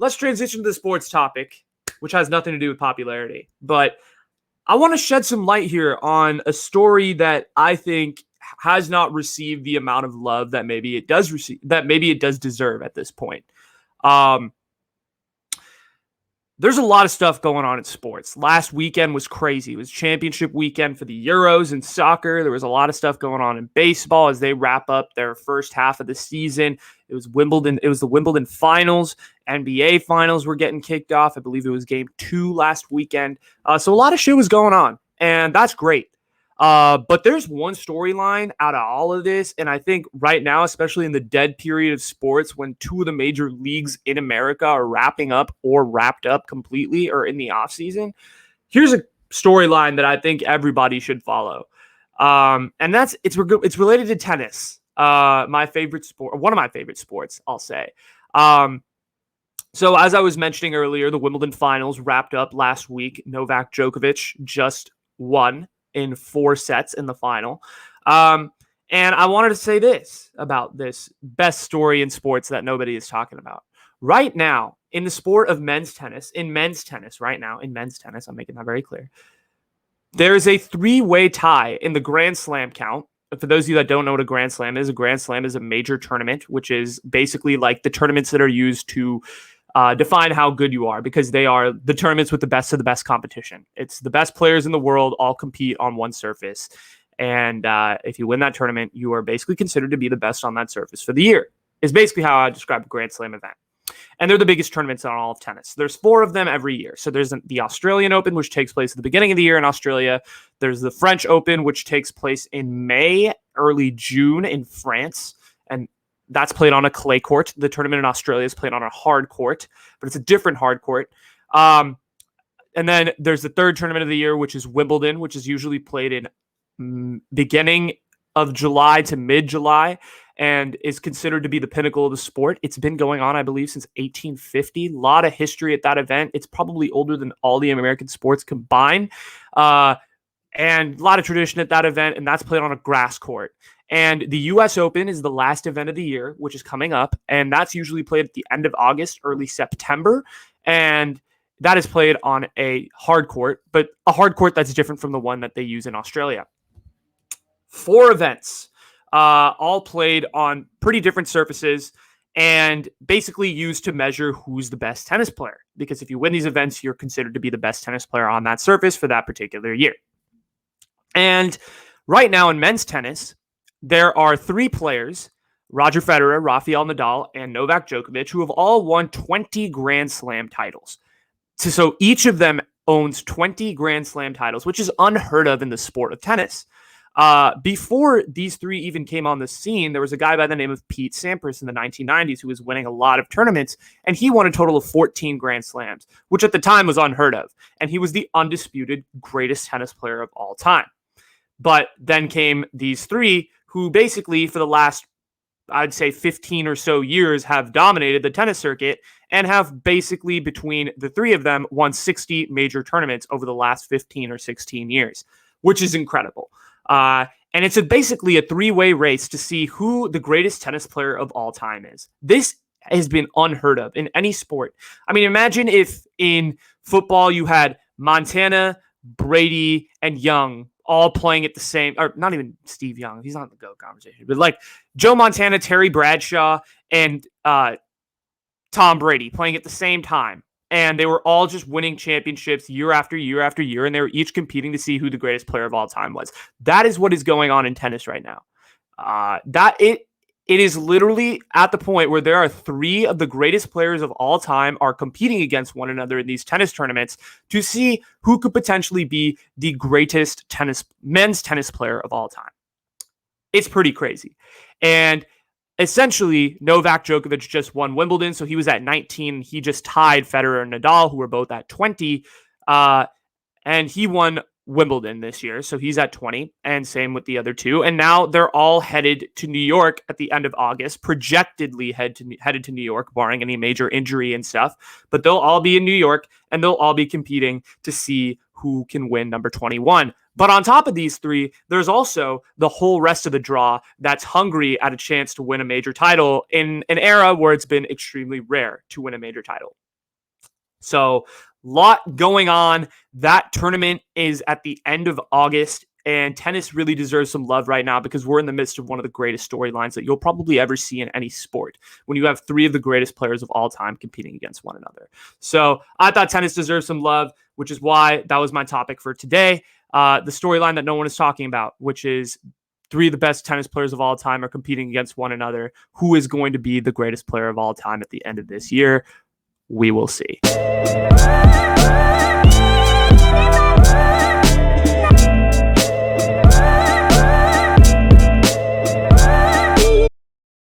let's transition to the sports topic, which has nothing to do with popularity. But I want to shed some light here on a story that I think has not received the amount of love that maybe it does receive, that maybe it does deserve at this point. There's a lot of stuff going on in sports. Last weekend was crazy. It was championship weekend for the Euros in soccer. There was a lot of stuff going on in baseball as they wrap up their first half of the season. It was Wimbledon. It was the Wimbledon finals. NBA finals were getting kicked off. I believe it was game 2 last weekend. So a lot of shit was going on, and that's great. But there's one storyline out of all of this, and I think right now, especially in the dead period of sports, when 2 of the major leagues in America are wrapping up or wrapped up completely or in the offseason, here's a storyline that I think everybody should follow. And it's related to tennis, my favorite sport, one of my favorite sports, I'll say. So as I was mentioning earlier, the Wimbledon finals wrapped up last week. Novak Djokovic just won in 4 sets in the final. And I wanted to say this about this best story in sports that nobody is talking about. Right now, in the sport of men's tennis, I'm making that very clear, there is a 3-way tie in the Grand Slam count. For those of you that don't know what a Grand Slam is a major tournament, which is basically like the tournaments that are used to define how good you are, because they are the tournaments with the best of the best competition. It's the best players in the world all compete on one surface. And if you win that tournament, you are basically considered to be the best on that surface for the year, is basically how I describe a Grand Slam event. And they're the biggest tournaments on all of tennis. There's 4 of them every year. So there's the Australian Open, which takes place at the beginning of the year in Australia. There's the French Open, which takes place in May, early June in France. And that's played on a clay court. The tournament in Australia is played on a hard court, but it's a different hard court. And then there's the 3rd tournament of the year, which is Wimbledon, which is usually played in beginning of July to mid-July and is considered to be the pinnacle of the sport. It's been going on, I believe, since 1850. A lot of history at that event. It's probably older than all the American sports combined. And a lot of tradition at that event, and that's played on a grass court. And the U.S. Open is the last event of the year, which is coming up, and that's usually played at the end of August, early September, and that is played on a hard court, but a hard court that's different from the one that they use in Australia. 4 events, all played on pretty different surfaces and basically used to measure who's the best tennis player, because if you win these events, you're considered to be the best tennis player on that surface for that particular year. And right now in men's tennis, there are 3 players, Roger Federer, Rafael Nadal, and Novak Djokovic, who have all won 20 Grand Slam titles. So each of them owns 20 Grand Slam titles, which is unheard of in the sport of tennis. Before these 3 even came on the scene, there was a guy by the name of Pete Sampras in the 1990s who was winning a lot of tournaments, and he won a total of 14 Grand Slams, which at the time was unheard of. And he was the undisputed greatest tennis player of all time. But then came these 3 who basically for the last, I'd say 15 or so years have dominated the tennis circuit and have basically between the 3 of them won 60 major tournaments over the last 15 or 16 years, which is incredible. And it's basically a 3-way race to see who the greatest tennis player of all time is. This has been unheard of in any sport. I mean, imagine if in football you had Montana, Brady, and Young all playing at the same, or not even Steve Young, he's not in the GOAT conversation, but like Joe Montana, Terry Bradshaw, and Tom Brady playing at the same time. And they were all just winning championships year after year after year, and they were each competing to see who the greatest player of all time was. That is what is going on in tennis right now. It is literally at the point where there are 3 of the greatest players of all time are competing against one another in these tennis tournaments to see who could potentially be the greatest men's tennis player of all time. It's pretty crazy. And essentially, Novak Djokovic just won Wimbledon, so he was at 19. He just tied Federer and Nadal, who were both at 20. And he won Wimbledon this year, so he's at 20, and same with the other 2. And now they're all headed to New York at the end of August, projectedly headed to New York, barring any major injury and stuff. But they'll all be in New York, and they'll all be competing to see who can win number 21. But on top of these 3, there's also the whole rest of the draw that's hungry at a chance to win a major title in an era where it's been extremely rare to win a major title. So, lot going on. That tournament is at the end of August, and tennis really deserves some love right now because we're in the midst of one of the greatest storylines that you'll probably ever see in any sport when you have three of the greatest players of all time competing against one another. So I thought tennis deserves some love, which is why that was my topic for today. The storyline that no one is talking about, which is three of the best tennis players of all time are competing against one another. Who is going to be the greatest player of all time at the end of this year? We will see.